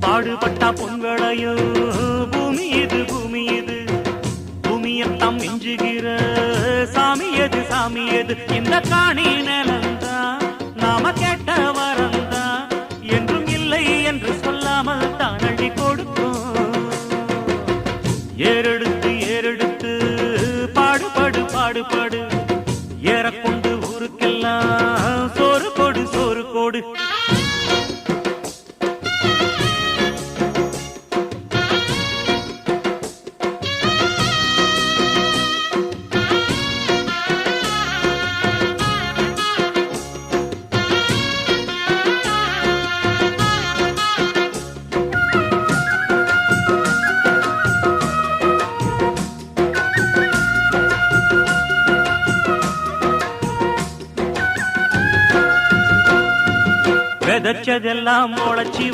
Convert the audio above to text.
பாடுபட்டா பொன்வளையோ பூமி இது பூமி இது பூமியத்தாம் மிஞ்சுகிற சாமி எது சாமி எது இந்த காணி நிலந்தான் நாம கேட்ட வரந்தான் என்றும் இல்லை என்று சொல்லாமல் தான் அள்ளி கொடுக்கும் ஏறெடுத்து ஏறெடுத்து பாடுபடு பாடுபடு ஏறக்கொண்டு ஊருக்கெல்லாம் சோறு கொடு சோறு கொடு விதைச்சதெல்லாம் முளைச்சி